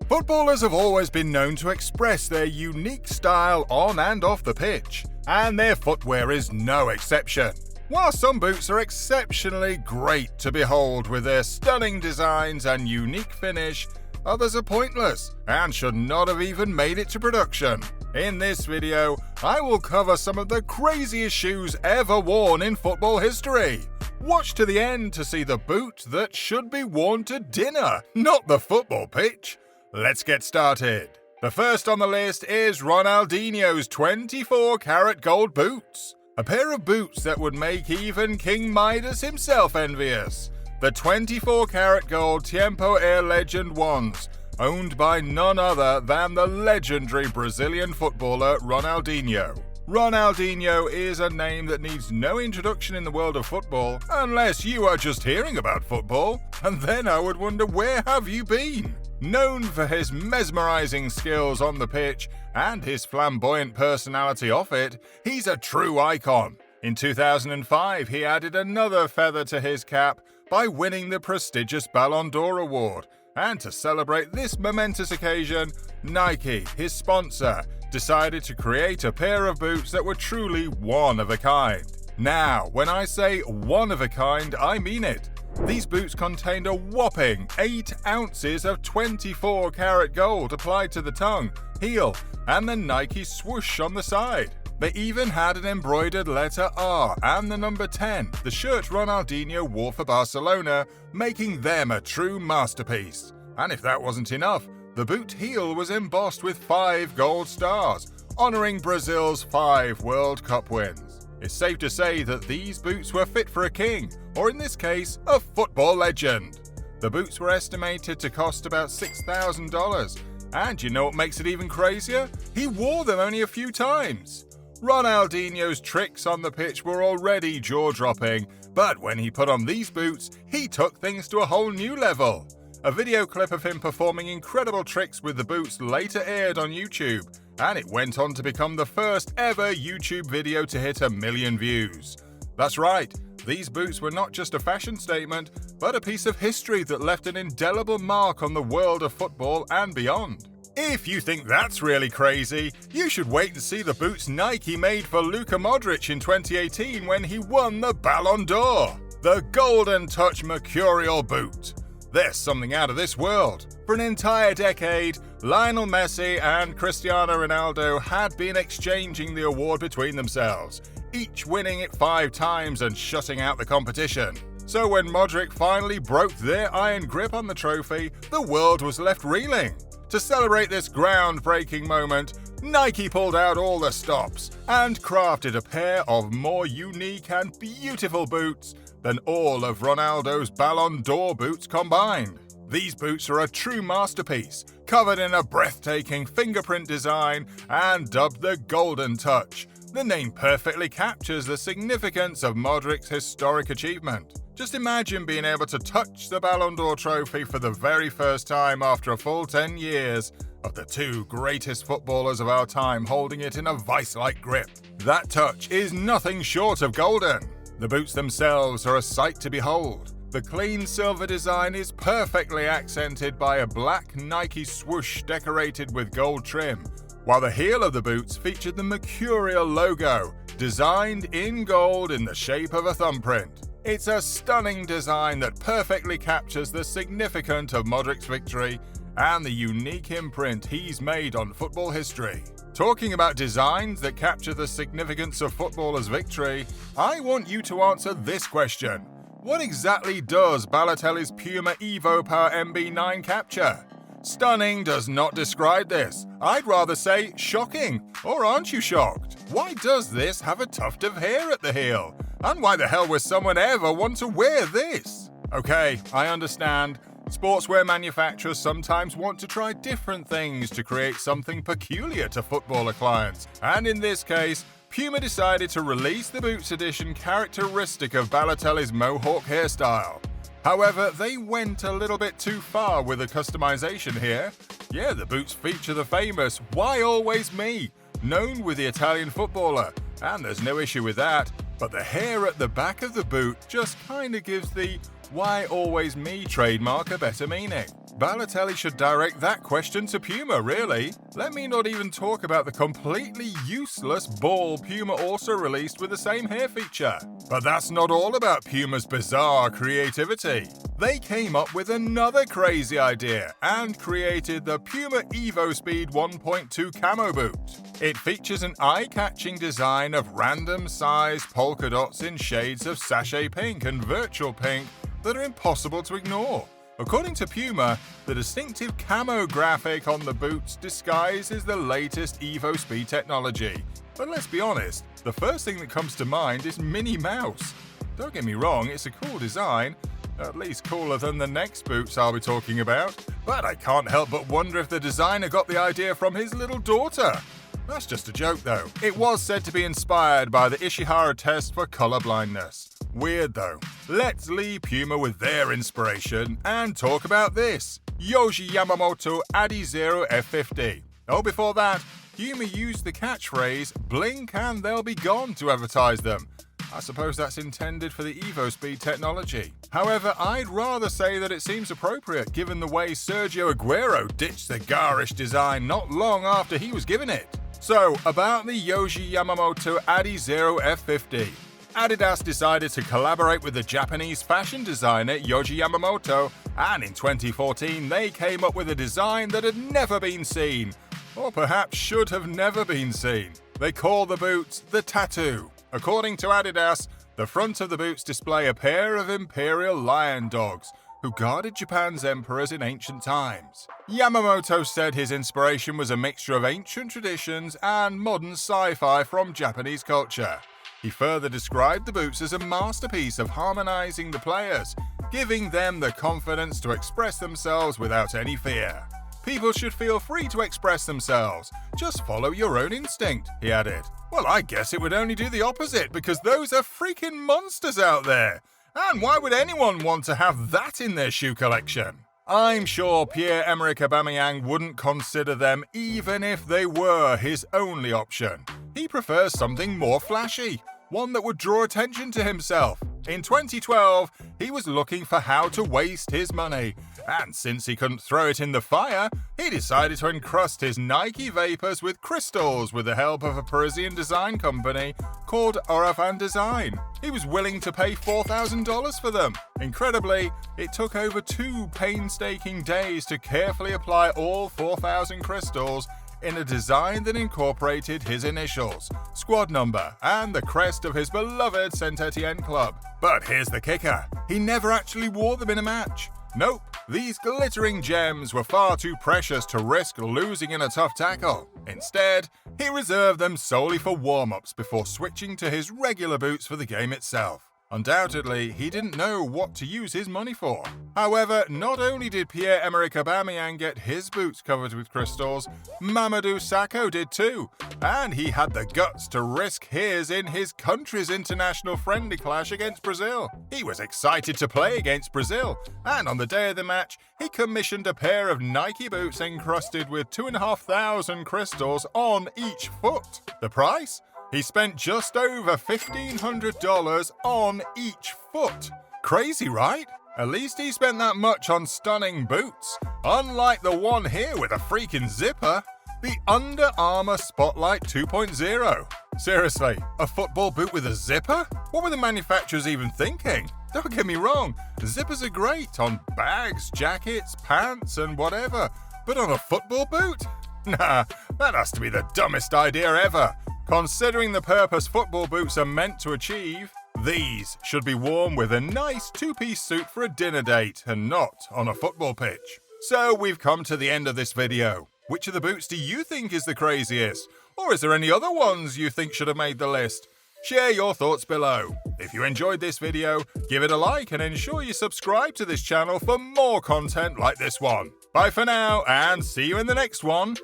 Footballers have always been known to express their unique style on and off the pitch, and their footwear is no exception. While some boots are exceptionally great to behold with their stunning designs and unique finish, others are pointless and should not have even made it to production. In this video, I will cover some of the craziest shoes ever worn in football history. Watch to the end to see the boot that should be worn to dinner, not the football pitch. Let's get started. The first on the list is Ronaldinho's 24-karat gold boots. A pair of boots that would make even King Midas himself envious. The 24-karat gold Tempo Air Legend ones, owned by none other than the legendary Brazilian footballer Ronaldinho. Ronaldinho is a name that needs no introduction in the world of football, unless you are just hearing about football, and then I would wonder, where have you been? Known for his mesmerizing skills on the pitch and his flamboyant personality off it, he's a true icon. In 2005, he added another feather to his cap by winning the prestigious Ballon d'Or award. And to celebrate this momentous occasion, Nike, his sponsor, decided to create a pair of boots that were truly one of a kind. Now, when I say one of a kind, I mean it. These boots contained a whopping 8 ounces of 24-karat gold applied to the tongue, heel, and the Nike swoosh on the side. They even had an embroidered letter R and the number 10, the shirt Ronaldinho wore for Barcelona, making them a true masterpiece. And if that wasn't enough, the boot heel was embossed with 5 gold stars, honoring Brazil's 5 World Cup wins. It's safe to say that these boots were fit for a king, or in this case, a football legend. The boots were estimated to cost about $6,000, and you know what makes it even crazier? He wore them only a few times. Ronaldinho's tricks on the pitch were already jaw-dropping, but when he put on these boots, he took things to a whole new level. A video clip of him performing incredible tricks with the boots later aired on YouTube, and it went on to become the first ever YouTube video to hit 1 million views. That's right, these boots were not just a fashion statement, but a piece of history that left an indelible mark on the world of football and beyond. If you think that's really crazy, you should wait and see the boots Nike made for Luka Modric in 2018 when he won the Ballon d'Or. The Golden Touch Mercurial boot. There's something out of this world. For an entire decade, Lionel Messi and Cristiano Ronaldo had been exchanging the award between themselves, each winning it 5 times and shutting out the competition. So when Modric finally broke their iron grip on the trophy, the world was left reeling. To celebrate this groundbreaking moment, Nike pulled out all the stops and crafted a pair of more unique and beautiful boots than all of Ronaldo's Ballon d'Or boots combined. These boots are a true masterpiece, covered in a breathtaking fingerprint design and dubbed the Golden Touch. The name perfectly captures the significance of Modric's historic achievement. Just imagine being able to touch the Ballon d'Or trophy for the very first time after a full 10 years of the 2 greatest footballers of our time holding it in a vice-like grip. That touch is nothing short of golden. The boots themselves are a sight to behold. The clean silver design is perfectly accented by a black Nike swoosh decorated with gold trim, while the heel of the boots featured the Mercurial logo, designed in gold in the shape of a thumbprint. It's a stunning design that perfectly captures the significance of Modric's victory and the unique imprint he's made on football history. Talking about designs that capture the significance of footballers' victory, I want you to answer this question. What exactly does Balotelli's Puma Evo Power MB9 capture? Stunning does not describe this. I'd rather say shocking. Or aren't you shocked? Why does this have a tuft of hair at the heel? And why the hell would someone ever want to wear this? Okay, I understand. Sportswear manufacturers sometimes want to try different things to create something peculiar to footballer clients. And in this case, Puma decided to release the boots edition characteristic of Balotelli's mohawk hairstyle. However, they went a little bit too far with the customization here. Yeah, the boots feature the famous "Why Always Me?" known with the Italian footballer, and there's no issue with that, but the hair at the back of the boot just kinda gives the "Why Always Me" trademark a better meaning. Balotelli should direct that question to Puma, really. Let me not even talk about the completely useless ball Puma also released with the same hair feature. But that's not all about Puma's bizarre creativity. They came up with another crazy idea and created the Puma Evo Speed 1.2 camo boot. It features an eye-catching design of random-sized polka dots in shades of sachet pink and virtual pink that are impossible to ignore. According to Puma, the distinctive camo graphic on the boots disguises the latest Evo Speed technology. But let's be honest, the first thing that comes to mind is Minnie Mouse. Don't get me wrong, it's a cool design, at least cooler than the next boots I'll be talking about. But I can't help but wonder if the designer got the idea from his little daughter. That's just a joke though. It was said to be inspired by the Ishihara test for colorblindness. Weird though. Let's leave Puma with their inspiration and talk about this. Yohji Yamamoto Adizero F50. Oh, before that, Puma used the catchphrase, "Blink and they'll be gone," to advertise them. I suppose that's intended for the Evo Speed technology. However, I'd rather say that it seems appropriate given the way Sergio Aguero ditched the garish design not long after he was given it. So, about the Yohji Yamamoto Adizero F50. Adidas decided to collaborate with the Japanese fashion designer Yohji Yamamoto, and in 2014 they came up with a design that had never been seen, or perhaps should have never been seen. They call the boots the Tattoo. According to Adidas, the front of the boots display a pair of imperial lion dogs who guarded Japan's emperors in ancient times. Yamamoto said his inspiration was a mixture of ancient traditions and modern sci-fi from Japanese culture. He further described the boots as a masterpiece of harmonizing the players, giving them the confidence to express themselves without any fear. People should feel free to express themselves. Just follow your own instinct, he added. Well, I guess it would only do the opposite because those are freaking monsters out there. And why would anyone want to have that in their shoe collection? I'm sure Pierre-Emerick Aubameyang wouldn't consider them even if they were his only option. He prefers something more flashy, one that would draw attention to himself. In 2012, he was looking for how to waste his money, and since he couldn't throw it in the fire, he decided to encrust his Nike Vapors with crystals with the help of a Parisian design company called Oravan Design. He was willing to pay $4,000 for them. Incredibly, it took over 2 painstaking days to carefully apply all 4,000 crystals in a design that incorporated his initials, squad number, and the crest of his beloved Saint-Étienne club. But here's the kicker, he never actually wore them in a match. Nope, these glittering gems were far too precious to risk losing in a tough tackle. Instead, he reserved them solely for warm-ups before switching to his regular boots for the game itself. Undoubtedly, he didn't know what to use his money for. However, not only did Pierre-Emerick Aubameyang get his boots covered with crystals, Mamadou Sakho did too, and he had the guts to risk his in his country's international friendly clash against Brazil. He was excited to play against Brazil, and on the day of the match, he commissioned a pair of Nike boots encrusted with 2,500 crystals on each foot. The price? He spent just over $1,500 on each foot. Crazy, right? At least he spent that much on stunning boots. Unlike the one here with a freaking zipper, the Under Armour Spotlight 2.0. Seriously, a football boot with a zipper? What were the manufacturers even thinking? Don't get me wrong, zippers are great on bags, jackets, pants, and whatever. But on a football boot? Nah, that has to be the dumbest idea ever. Considering the purpose football boots are meant to achieve, these should be worn with a nice 2-piece suit for a dinner date and not on a football pitch. So we've come to the end of this video. Which of the boots do you think is the craziest? Or is there any other ones you think should have made the list? Share your thoughts below. If you enjoyed this video, give it a like and ensure you subscribe to this channel for more content like this one. Bye for now and see you in the next one.